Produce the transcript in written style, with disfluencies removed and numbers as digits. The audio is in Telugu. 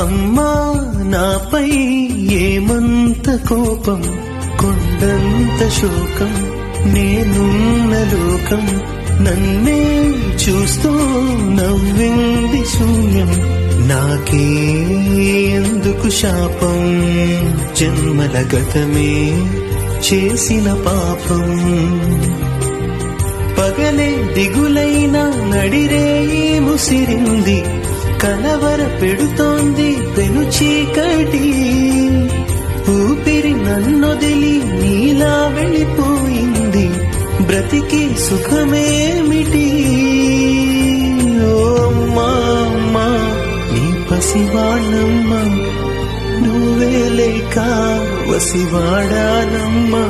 అమ్మా నాపై ఏమంత కోపం, కొండంత శోకం, నేనున్న లోకం నన్నే చూస్తూ నవ్వింది శూన్యం. నాకే ఎందుకు శాపం, జన్మల గతమే చేసిన పాపం. పగలే దిగులైన నడిరేయి ముసిరింది, కలవర పెడుతోంది పెను చీకటి. ఊపిరి నన్నొదిలి నీలా వెళ్ళిపోయింది, బ్రతికి సుఖమేమిటి. ఓ అమ్మా అమ్మా నీ పసివాణమ్మ, నువ్వే లేక వసివాడానమ్మా.